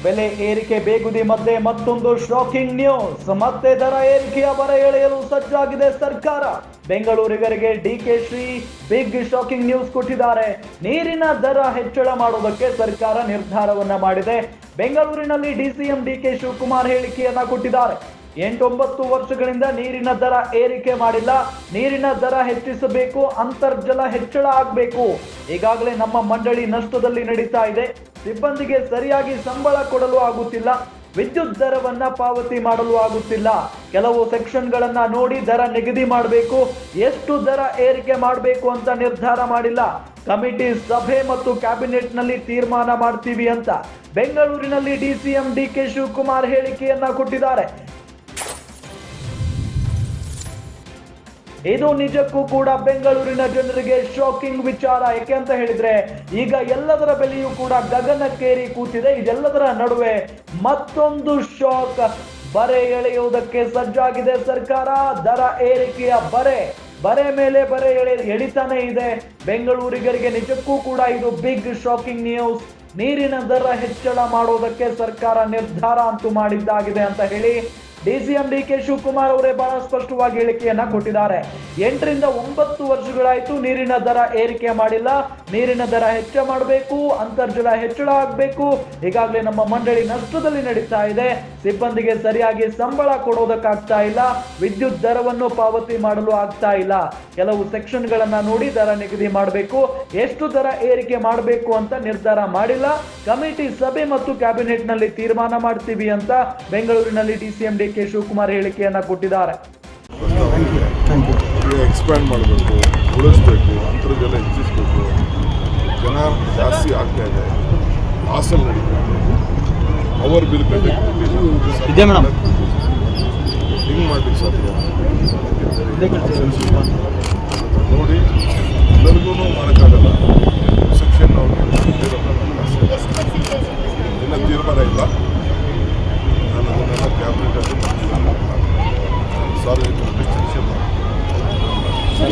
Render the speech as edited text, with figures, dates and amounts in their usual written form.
ಬೆಲೆ ಏರಿಕೆ ಬೇಗುದಿ ಮಧ್ಯೆ ಮತ್ತೊಂದು ಶಾಕಿಂಗ್ ನ್ಯೂಸ್. ಮತ್ತೆ ದರ ಏರಿಕೆಯ ಬರ ಎಳೆಯಲು ಸಜ್ಜಾಗಿದೆ ಸರ್ಕಾರ. ಬೆಂಗಳೂರಿಗರಿಗೆ DK Shri big shocking news ಕೊಟ್ಟಿದ್ದಾರೆ. ನೀರಿನ ದರ ಹೆಚ್ಚಳ ಮಾಡುವುದಕ್ಕೆ ಸರ್ಕಾರ ನಿರ್ಧಾರವನ್ನ ಮಾಡಿದೆ. ಬೆಂಗಳೂರಿನಲ್ಲಿ ಡಿಸಿಎಂ ಡಿಕೆ ಶಿವಕುಮಾರ್ ಹೇಳಿಕೆಯನ್ನ ಕೊಟ್ಟಿದ್ದಾರೆ. 8-9 ವರ್ಷಗಳಿಂದ ನೀರಿನ ದರ ಏರಿಕೆ ಮಾಡಿಲ್ಲ, ನೀರಿನ ದರ ಹೆಚ್ಚಿಸಬೇಕು, ಅಂತರ್ಜಲ ಹೆಚ್ಚಳ ಆಗಬೇಕು. ಈಗಾಗಲೇ ನಮ್ಮ ಮಂಡಳಿ ನಷ್ಟದಲ್ಲಿ ನಡೀತಾ ಇದೆ. ಸಿಬ್ಬಂದಿಗೆ ಸರಿಯಾಗಿ ಸಂಬಳ ಕೊಡಲು ಆಗುತ್ತಿಲ್ಲ, ವಿದ್ಯುತ್ ದರವನ್ನ ಪಾವತಿ ಮಾಡಲು ಆಗುತ್ತಿಲ್ಲ. ಕೆಲವು ಸೆಕ್ಷನ್ಗಳನ್ನ ನೋಡಿ ದರ ನಿಗದಿ ಮಾಡಬೇಕು. ಎಷ್ಟು ದರ ಏರಿಕೆ ಮಾಡಬೇಕು ಅಂತ ನಿರ್ಧಾರ ಮಾಡಿಲ್ಲ. ಕಮಿಟಿ ಸಭೆ ಮತ್ತು ಕ್ಯಾಬಿನೆಟ್ ನಲ್ಲಿ ತೀರ್ಮಾನ ಮಾಡ್ತೀವಿ ಅಂತ ಬೆಂಗಳೂರಿನಲ್ಲಿ ಡಿಸಿಎಂ ಡಿಕೆ ಶಿವಕುಮಾರ್ ಹೇಳಿಕೆಯನ್ನ ಕೊಟ್ಟಿದ್ದಾರೆ. ಇದು ನಿಜಕ್ಕೂ ಕೂಡ ಬೆಂಗಳೂರಿನ ಜನರಿಗೆ ಶಾಕಿಂಗ್ ವಿಚಾರ. ಯಾಕೆ ಅಂತ ಹೇಳಿದ್ರೆ ಈಗ ಎಲ್ಲದರ ಬೆಲೆಯೂ ಕೂಡ ಗಗನಕ್ಕೇರಿ ಕೂತಿದೆ. ಇದೆಲ್ಲದರ ನಡುವೆ ಮತ್ತೊಂದು ಶಾಕ್. ಬರೆ ಎಳೆಯುವುದಕ್ಕೆ ಸಜ್ಜಾಗಿದೆ ಸರ್ಕಾರ. ದರ ಏರಿಕೆಯ ಬರೆ ಮೇಲೆ ಬರೆ ಎಳಿತಾನೆ ಇದೆ. ಬೆಂಗಳೂರಿಗರಿಗೆ ನಿಜಕ್ಕೂ ಕೂಡ ಇದು ಬಿಗ್ ಶಾಕಿಂಗ್ ನ್ಯೂಸ್. ನೀರಿನ ದರ ಹೆಚ್ಚಳ ಮಾಡೋದಕ್ಕೆ ಸರ್ಕಾರ ನಿರ್ಧಾರ ಅಂತೂ ಮಾಡಿದ್ದಾಗಿದೆ ಅಂತ ಹೇಳಿ ಡಿಸಿಎಂ ಡಿಕೆ ಶಿವಕುಮಾರ್ ಅವರೇ ಬಹಳ ಸ್ಪಷ್ಟವಾಗಿ ಹೇಳಿಕೆಯನ್ನ ಕೊಟ್ಟಿದ್ದಾರೆ. 8-9 ವರ್ಷಗಳಾಯ್ತು ನೀರಿನ ದರ ಏರಿಕೆ ಮಾಡಿಲ್ಲ, ನೀರಿನ ದರ ಹೆಚ್ಚ ಮಾಡಬೇಕು, ಅಂತರ್ಜಲ ಹೆಚ್ಚಳ ಆಗಬೇಕು. ಈಗಾಗಲೇ ನಮ್ಮ ಮಂಡಳಿ ನಷ್ಟದಲ್ಲಿ ನಡೀತಾ ಇದೆ. ಸಿಬ್ಬಂದಿಗೆ ಸರಿಯಾಗಿ ಸಂಬಳ ಕೊಡೋದಕ್ಕಾಗ್ತಾ ಇಲ್ಲ, ವಿದ್ಯುತ್ ದರವನ್ನು ಪಾವತಿ ಮಾಡಲು ಆಗ್ತಾ ಇಲ್ಲ. ಕೆಲವು ಸೆಕ್ಷನ್ಗಳನ್ನ ನೋಡಿ ದರ ನಿಗದಿ ಮಾಡಬೇಕು. ಎಷ್ಟು ದರ ಏರಿಕೆ ಮಾಡಬೇಕು ಅಂತ ನಿರ್ಧಾರ ಮಾಡಿಲ್ಲ. ಕಮಿಟಿ ಸಭೆ ಮತ್ತು ಕ್ಯಾಬಿನೆಟ್ ನಲ್ಲಿ ತೀರ್ಮಾನ ಮಾಡ್ತೀವಿ ಅಂತ ಬೆಂಗಳೂರಿನಲ್ಲಿ ಡಿಸಿಎಂ ಡಿಕೆ ಶಿವಕುಮಾರ್ ಹೇಳಿಕೆಯನ್ನ ಕೊಟ್ಟಿದ್ದಾರೆ. ಎಕ್ಸ್ಪ್ಯಾಂಡ್ ಮಾಡಬೇಕು, ಉಳಿಸ್ಬೇಕು, ಅಂತರ್ಜಲ ಹೆಚ್ಚಿಸಬೇಕು. ಜನ ಜಾಸ್ತಿ ಆಗ್ತಾ ಇದೆ, ಹಾಸಲ್ ನಡೀಬೇಕು, ಅವರ್ ಬಿಲ್ ಕಟ್ಟಕ್ಕೆ ಇದೆ ಮೇಡಮ್. ಹಿಂಗೆ ಮಾಡ್ಲಿಕ್ಕೆ ಸಾಧ್ಯ ನೋಡಿ, ಎಲ್ಲರಿಗೂ ಮಾಡೋಕ್ಕಾಗಲ್ಲ. ಸೆಕ್ಷನ್ ಇನ್ನ ತೀರ್ಮಾನ ಇಲ್ಲ. ನಾನು ಅದನ್ನೆಲ್ಲ ಕ್ಯಾಬಿನೆಟ್